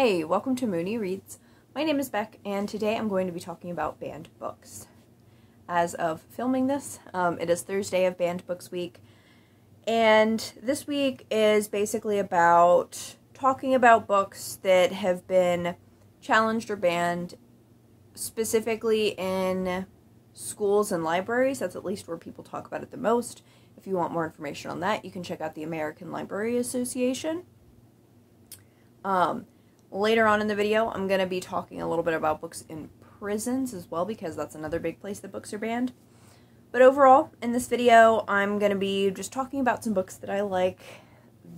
Hey, welcome to Mooney Reads. My name is Beck, and today I'm going to be talking about banned books. As of filming this, it is Thursday of Banned Books Week, and this week is basically about talking about books that have been challenged or banned, specifically in schools and libraries. That's at least where people talk about it the most. If you want more information on that, you can check out the American Library Association. Later on in the video, I'm going to be talking a little bit about books in prisons as well, because that's another big place that books are banned. But overall, in this video, I'm going to be just talking about some books that I like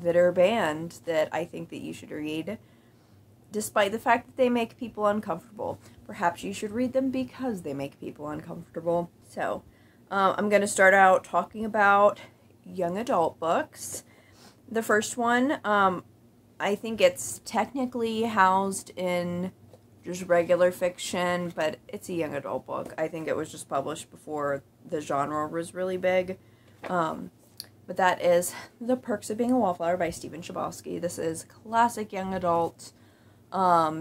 that are banned, that I think that you should read, despite the fact that they make people uncomfortable. Perhaps you should read them because they make people uncomfortable. So, I'm going to start out talking about young adult books. The first one, I think it's technically housed in just regular fiction, but it's a young adult book. I think it was just published before the genre was really big. But that is The Perks of Being a Wallflower by Chbosky. This is classic young adult.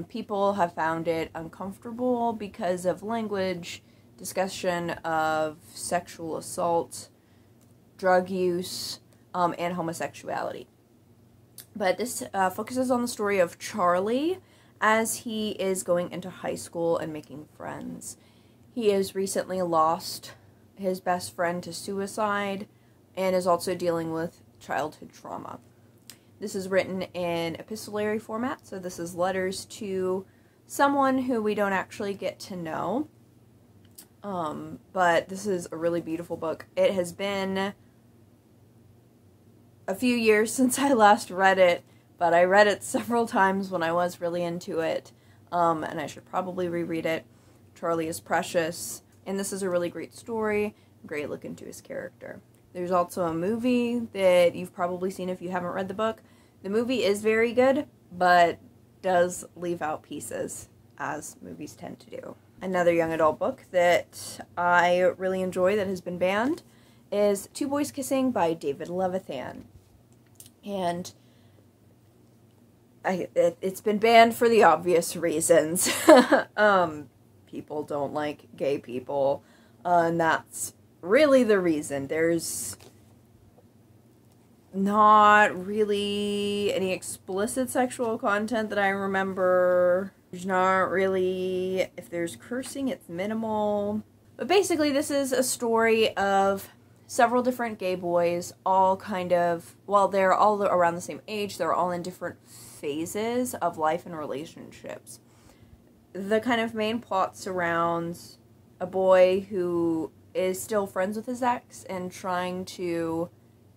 People have found it uncomfortable because of language, discussion of sexual assault, drug use, and homosexuality. But this focuses on the story of Charlie as he is going into high school and making friends. He has recently lost his best friend to suicide and is also dealing with childhood trauma. This is written in epistolary format, so this is letters to someone who we don't actually get to know. But this is a really beautiful book. It has been a few years since I last read it, but I read it several times when I was really into it, and I should probably reread it. Charlie is precious, and this is a really great story, great look into his character. There's also a movie that you've probably seen if you haven't read the book. The movie is very good, but does leave out pieces, as movies tend to do. Another young adult book that I really enjoy that has been banned is Two Boys Kissing by David Levithan. And it's been banned for the obvious reasons. People don't like gay people, and that's really the reason. There's not really any explicit sexual content that I remember. There's not really, if there's cursing, it's minimal. But basically, this is a story of several different gay boys, all kind of, well, they're all around the same age, they're all in different phases of life and relationships. The kind of main plot surrounds a boy who is still friends with his ex and trying to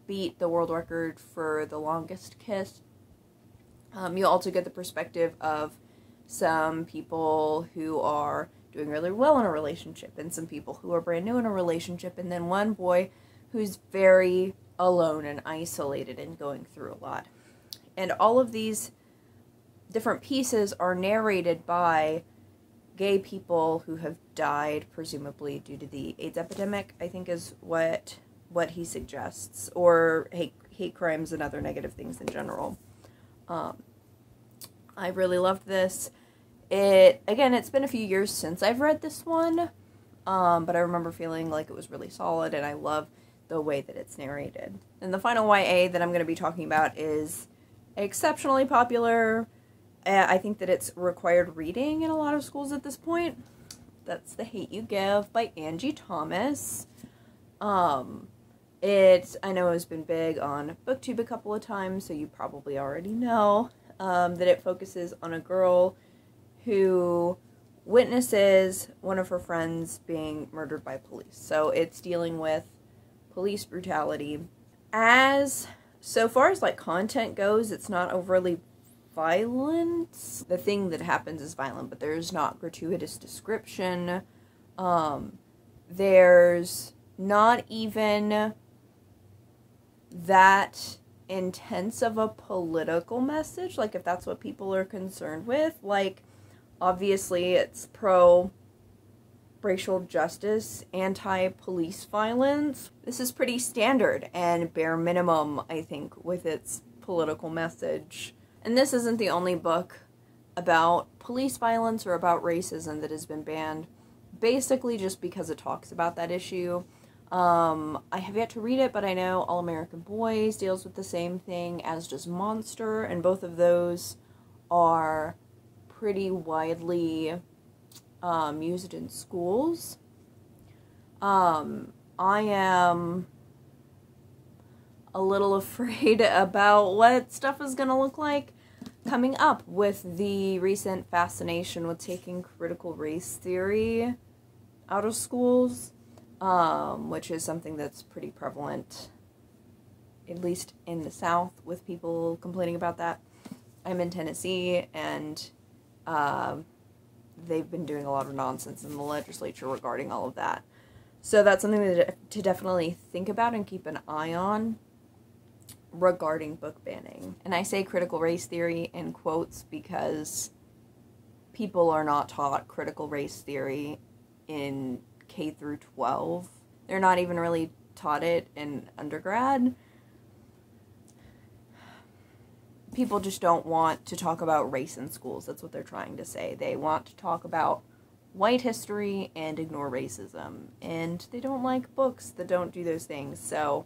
beat the world record for the longest kiss. You also get the perspective of some people who are doing really well in a relationship, and some people who are brand new in a relationship, and then one boy who's very alone and isolated and going through a lot. And all of these different pieces are narrated by gay people who have died, presumably due to the AIDS epidemic, I think is what he suggests, or hate crimes and other negative things in general. I really loved this. Again, it's been a few years since I've read this one, but I remember feeling like it was really solid, and I love the way that it's narrated. And the final YA that I'm going to be talking about is exceptionally popular. I think that it's required reading in a lot of schools at this point. That's The Hate You Give by Angie Thomas. I know it's been big on BookTube a couple of times, so you probably already know that it focuses on a girl who witnesses one of her friends being murdered by police. So it's dealing with police brutality. So far as like content goes, it's not overly violent. The thing that happens is violent, but there's not gratuitous description. There's not even that intense of a political message, like if that's what people are concerned with. Like, obviously it's pro-racial justice, anti-police violence. This is pretty standard and bare minimum, I think, with its political message. And this isn't the only book about police violence or about racism that has been banned, basically just because it talks about that issue. I have yet to read it, but I know All American Boys deals with the same thing, as does Monster, and both of those are pretty widely used in schools. I am a little afraid about what stuff is going to look like coming up with the recent fascination with taking critical race theory out of schools, which is something that's pretty prevalent, at least in the South, with people complaining about that. I'm in Tennessee, and they've been doing a lot of nonsense in the legislature regarding all of that. So that's something to definitely think about and keep an eye on regarding book banning. And I say critical race theory in quotes because people are not taught critical race theory in K through 12. They're not even really taught it in undergrad. People just don't want to talk about race in schools. That's what they're trying to say. They want to talk about white history and ignore racism. And they don't like books that don't do those things. So,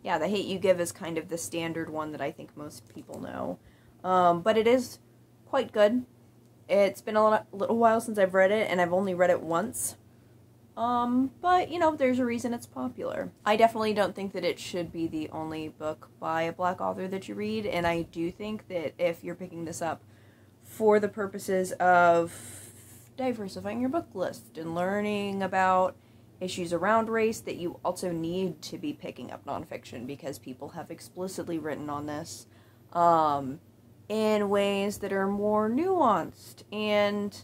yeah, The Hate U Give is kind of the standard one that I think most people know. But it is quite good. It's been a little while since I've read it, and I've only read it once. But, you know, there's a reason it's popular. I definitely don't think that it should be the only book by a Black author that you read, and I do think that if you're picking this up for the purposes of diversifying your book list and learning about issues around race, that you also need to be picking up nonfiction, because people have explicitly written on this in ways that are more nuanced and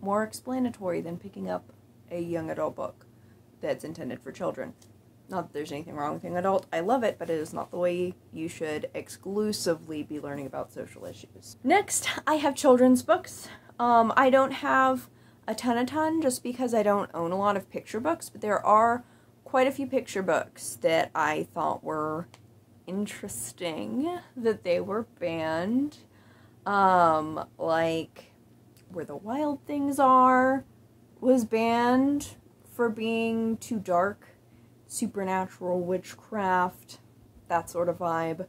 more explanatory than picking up a young adult book that's intended for children. Not that there's anything wrong with young adult. I love it, but it is not the way you should exclusively be learning about social issues. Next, I have children's books. I don't have a ton just because I don't own a lot of picture books, but there are quite a few picture books that I thought were interesting that they were banned. Like Where the Wild Things Are was banned for being too dark, supernatural witchcraft, that sort of vibe.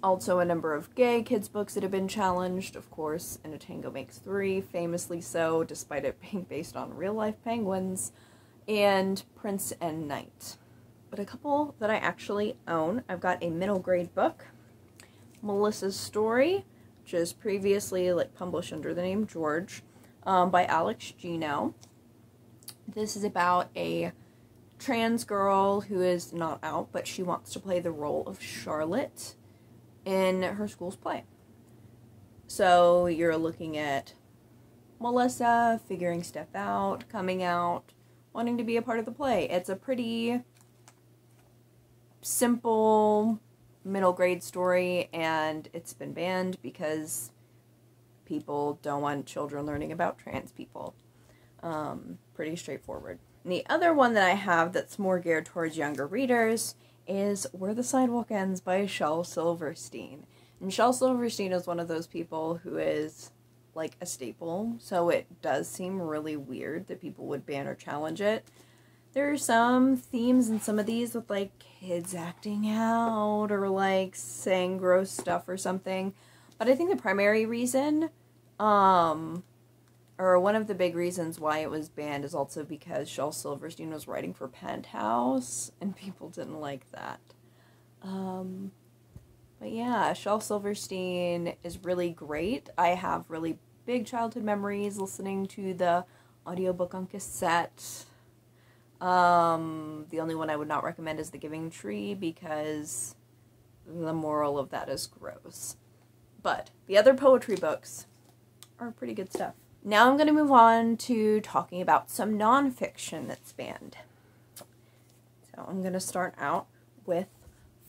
Also a number of gay kids books that have been challenged, of course, In a Tango Makes Three, famously so, despite it being based on real-life penguins, and Prince and Knight. But a couple that I actually own, I've got a middle grade book, Melissa's Story, which is previously published under the name George, by Alex Gino. This is about a trans girl who is not out, but she wants to play the role of Charlotte in her school's play. So you're looking at Melissa figuring stuff out, coming out, wanting to be a part of the play. It's a pretty simple middle grade story, and it's been banned because people don't want children learning about trans people. Pretty straightforward. And the other one that I have that's more geared towards younger readers is Where the Sidewalk Ends by Shel Silverstein. And Shel Silverstein is one of those people who is like a staple, so it does seem really weird that people would ban or challenge it. There are some themes in some of these with like kids acting out or like saying gross stuff or something, but I think the primary reason, or one of the big reasons why it was banned, is also because Shel Silverstein was writing for Penthouse, and people didn't like that. But yeah, Shel Silverstein is really great. I have really big childhood memories listening to the audiobook on cassette. The only one I would not recommend is The Giving Tree, because the moral of that is gross. But the other poetry books are pretty good stuff. Now I'm going to move on to talking about some nonfiction that's banned. So I'm going to start out with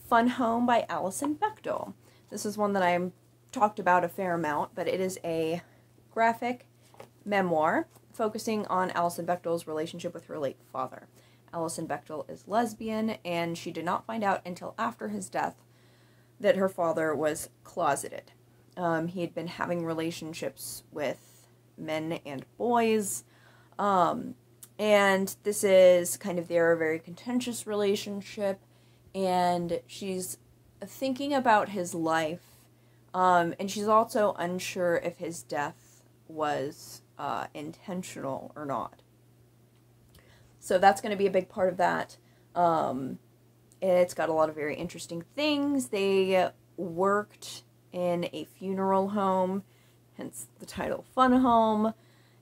Fun Home by Alison Bechdel. This is one that I've talked about a fair amount, but it is a graphic memoir focusing on Alison Bechdel's relationship with her late father. Alison Bechdel is lesbian, and she did not find out until after his death that her father was closeted. He had been having relationships with men and boys, and this is kind of their very contentious relationship, and she's thinking about his life, and she's also unsure if his death was intentional or not. So that's going to be a big part of that. It's got a lot of very interesting things. They worked in a funeral home, hence the title Fun Home,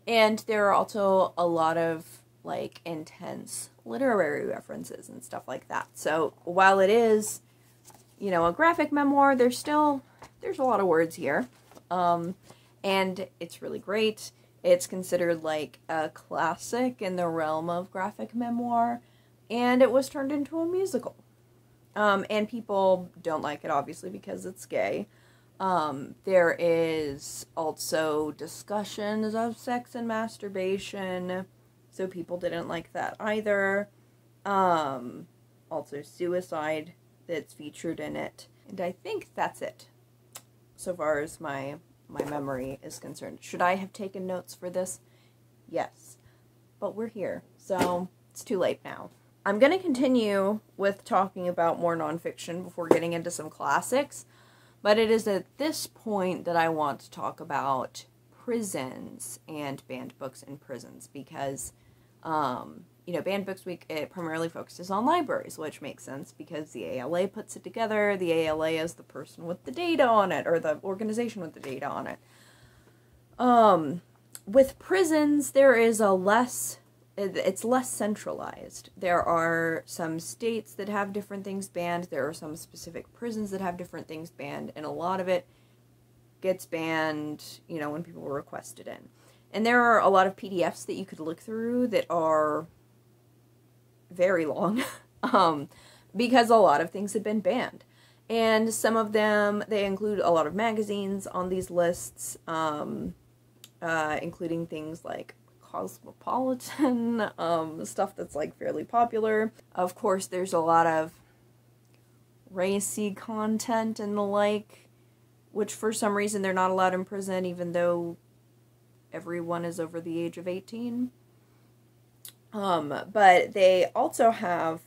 and there are also a lot of like intense literary references and stuff like that. So while it is, you know, a graphic memoir, there's a lot of words here, and it's really great. It's considered like a classic in the realm of graphic memoir, and it was turned into a musical. And people don't like it, obviously, because it's gay. There is also discussions of sex and masturbation, so people didn't like that either. Also suicide that's featured in it. And I think that's it, so far as my memory is concerned. Should I have taken notes for this? Yes. But we're here, so it's too late now. I'm going to continue with talking about more nonfiction before getting into some classics, but it is at this point that I want to talk about prisons and banned books in prisons, because, you know, Banned Books Week, it primarily focuses on libraries, which makes sense because the ALA puts it together. The ALA is the person with the data on it, or the organization with the data on it. With prisons, there is it's less centralized. There are some states that have different things banned. There are some specific prisons that have different things banned, and a lot of it gets banned, you know, when people request it in. And there are a lot of PDFs that you could look through that are very long, because a lot of things have been banned. And some of them, they include a lot of magazines on these lists, including things like Cosmopolitan, stuff that's like fairly popular. Of course, there's a lot of racy content and the like, which for some reason they're not allowed in prison, even though everyone is over the age of 18. But they also have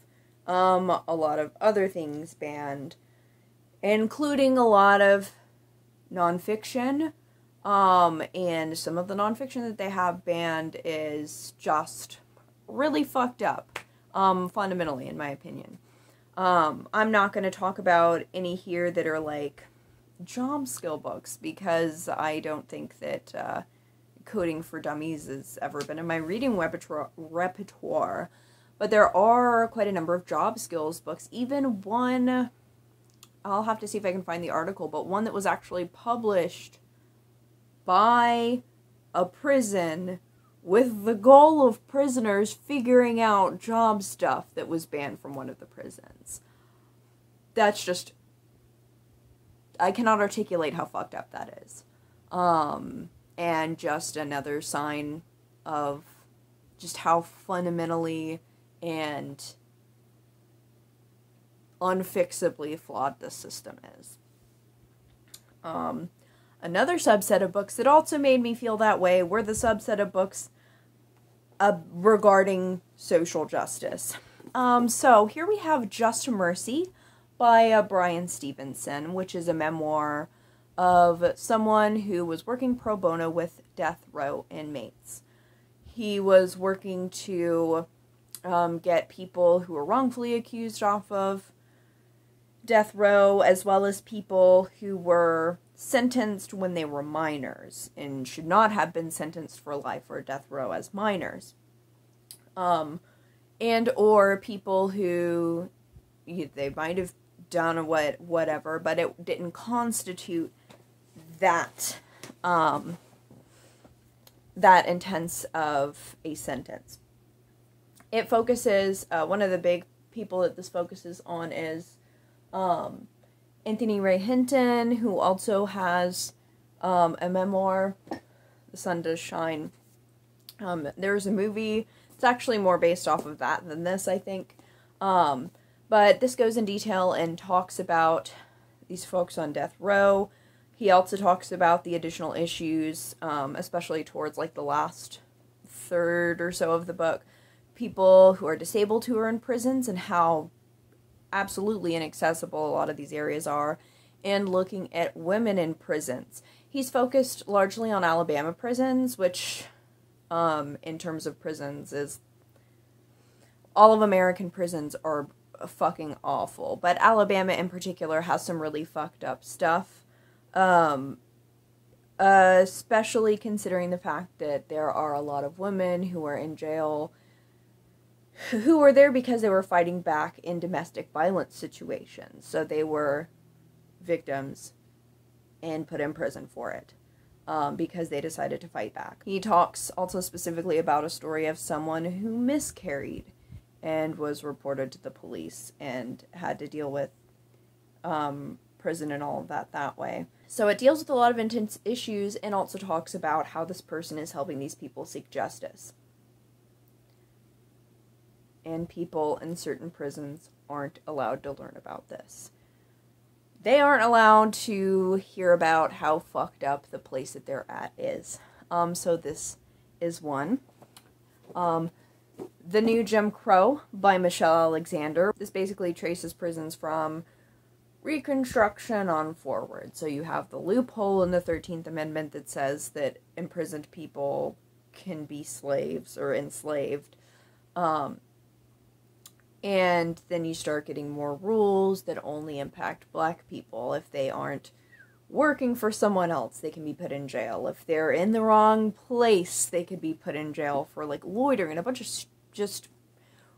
a lot of other things banned, including a lot of nonfiction. And some of the nonfiction that they have banned is just really fucked up, fundamentally, in my opinion. I'm not going to talk about any here that are like job skill books, because I don't think that Coding for Dummies has ever been in my reading repertoire. But there are quite a number of job skills books, even one, I'll have to see if I can find the article, but one that was actually published by a prison with the goal of prisoners figuring out job stuff that was banned from one of the prisons. That's just, I cannot articulate how fucked up that is. And just another sign of just how fundamentally and unfixably flawed this system is. Another subset of books that also made me feel that way were the subset of books regarding social justice. So here we have Just Mercy by Bryan Stevenson, which is a memoir of someone who was working pro bono with death row inmates. He was working to get people who were wrongfully accused off of death row, as well as people who were sentenced when they were minors and should not have been sentenced for life or death row as minors. And or people who they might have done whatever, but it didn't constitute that that intense of a sentence. It focuses, one of the big people that this focuses on is Anthony Ray Hinton, who also has a memoir, The Sun Does Shine. There's a movie It's actually more based off of that than this, I think. But this goes in detail and talks about these folks on death row. He also talks about the additional issues, especially towards like the last third or so of the book. People who are disabled who are in prisons and how absolutely inaccessible a lot of these areas are. And looking at women in prisons. He's focused largely on Alabama prisons, which, in terms of prisons, is... all of American prisons are fucking awful. But Alabama in particular has some really fucked up stuff. Especially considering the fact that there are a lot of women who are in jail who were there because they were fighting back in domestic violence situations. So they were victims and put in prison for it because they decided to fight back. He talks also specifically about a story of someone who miscarried and was reported to the police and had to deal with prison and all of that way. So it deals with a lot of intense issues and also talks about how this person is helping these people seek justice. And people in certain prisons aren't allowed to learn about this. They aren't allowed to hear about how fucked up the place that they're at is. So this is one. The New Jim Crow by Michelle Alexander. This basically traces prisons from Reconstruction on forward. So you have the loophole in the 13th Amendment that says that imprisoned people can be slaves or enslaved. And then you start getting more rules that only impact black people. If they aren't working for someone else, they can be put in jail. If they're in the wrong place, they could be put in jail for, like, loitering and a bunch of just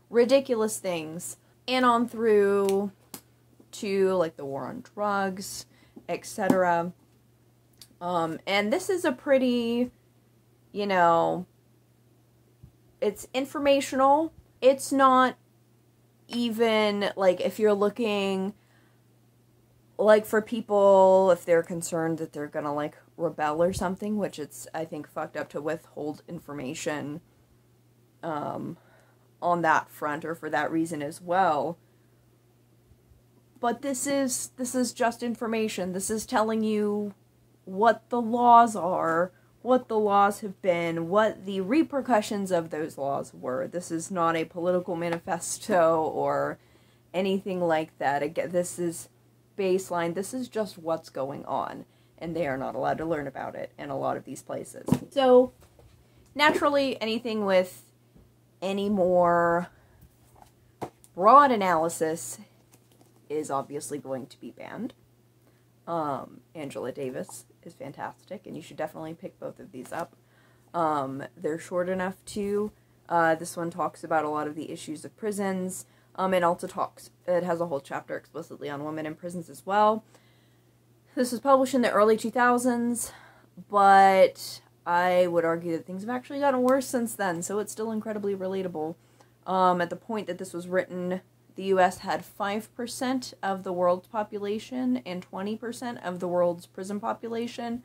ridiculous things. And on through to, like, the war on drugs, etc. And this is a pretty, you know, it's informational. It's not even, like, if you're looking, like, for people, if they're concerned that they're gonna, like, rebel or something, which it's, I think, fucked up to withhold information, on that front, or for that reason as well. But this is just information. This is telling you what the laws are, what the laws have been, what the repercussions of those laws were. This is not a political manifesto or anything like that. Again, this is baseline. This is just what's going on, and they are not allowed to learn about it in a lot of these places. So, naturally, anything with any more broad analysis is obviously going to be banned. Angela Davis is fantastic, and you should definitely pick both of these up. They're short enough too. This one talks about a lot of the issues of prisons. It also it has a whole chapter explicitly on women in prisons as well. This was published in the early 2000s, but I would argue that things have actually gotten worse since then, so it's still incredibly relatable. At the point that this was written, the U.S. had 5% of the world's population and 20% of the world's prison population.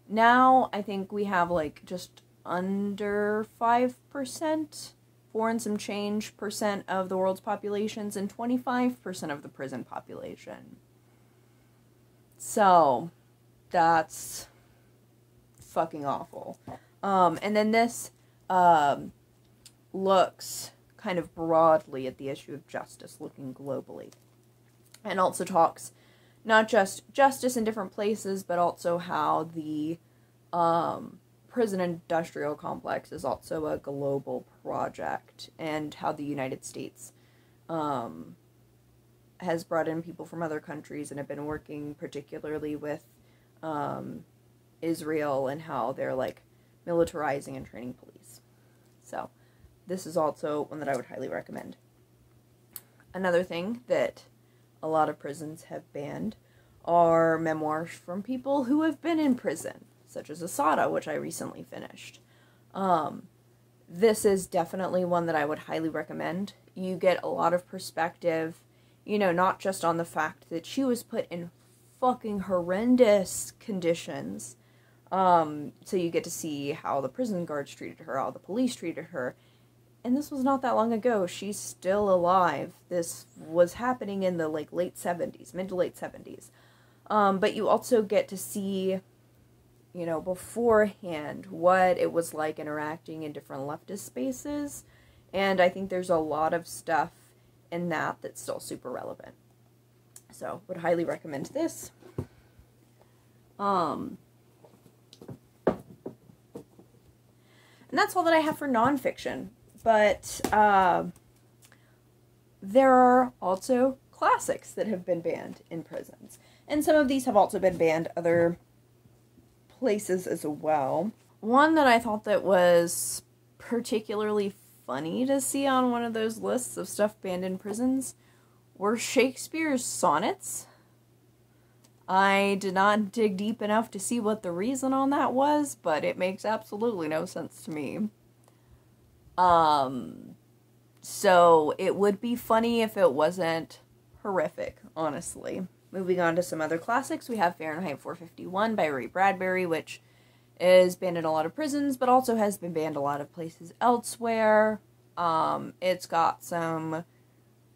Now, I think we have, like, just under 5%, 4 and some change percent of the world's populations, and 25% of the prison population. So, that's fucking awful. And then this looks kind of broadly at the issue of justice, looking globally. And also talks not just justice in different places, but also how the prison industrial complex is also a global project, and how the United States has brought in people from other countries and have been working particularly with Israel, and how they're, like, militarizing and training police. So this is also one that I would highly recommend. Another thing that a lot of prisons have banned are memoirs from people who have been in prison, such as Assata, which I recently finished. This is definitely one that I would highly recommend. You get a lot of perspective, you know, not just on the fact that she was put in fucking horrendous conditions. So you get to see how the prison guards treated her, how the police treated her. and this was not that long ago. She's still alive. This was happening in the like late 70s, mid to late 70s. But you also get to see, you know, beforehand what it was like interacting in different leftist spaces. And I think there's a lot of stuff in that that's still super relevant. So, would highly recommend this. And that's all that I have for nonfiction. But there are also classics that have been banned in prisons. And some of these have also been banned other places as well. One that I thought that was particularly funny to see on one of those lists of stuff banned in prisons were Shakespeare's sonnets. I did not dig deep enough to see what the reason on that was, but it makes absolutely no sense to me. So it would be funny if it wasn't horrific, honestly. Moving on to some other classics, we have Fahrenheit 451 by Ray Bradbury, which is banned in a lot of prisons, but also has been banned a lot of places elsewhere. It's got some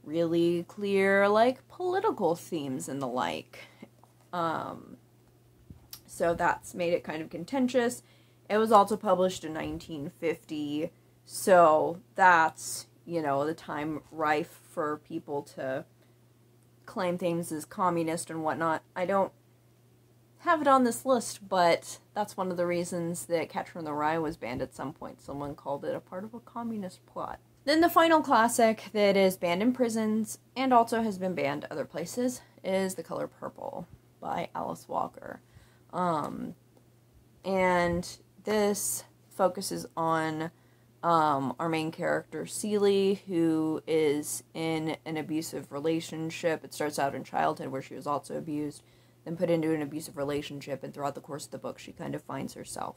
really clear, like, political themes and the like. So that's made it kind of contentious. It was also published in 1950, so that's, you know, the time rife for people to claim things as communist and whatnot. I don't have it on this list, but that's one of the reasons that Catcher in the Rye was banned at some point. Someone called it a part of a communist plot. Then the final classic that is banned in prisons and also has been banned other places is The Color Purple by Alice Walker. And this focuses on our main character, Celie, who is in an abusive relationship. It starts out in childhood where she was also abused, then put into an abusive relationship, and throughout the course of the book, she kind of finds herself.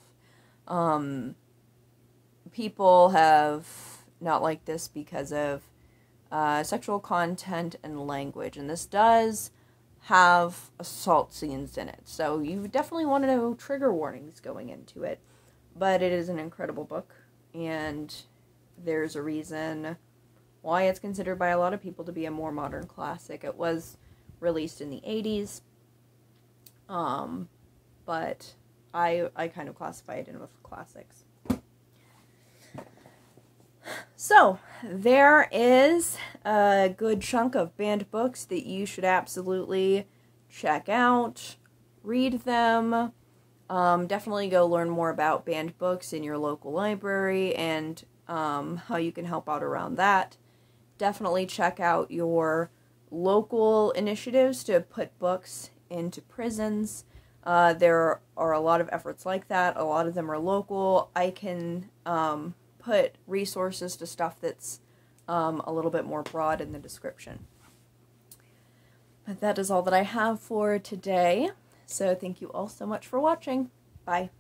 People have not liked this because of sexual content and language, and this does have assault scenes in it, so you definitely want to know trigger warnings going into it. But it is an incredible book, and there's a reason why it's considered by a lot of people to be a more modern classic. It was released in the 80s, but I kind of classify it in with classics. So, there is a good chunk of banned books that you should absolutely check out, read them. Definitely go learn more about banned books in your local library and how you can help out around that. Definitely check out your local initiatives to put books into prisons. There are a lot of efforts like that. A lot of them are local. I can put resources to stuff that's a little bit more broad in the description. But that is all that I have for today. So thank you all so much for watching. Bye.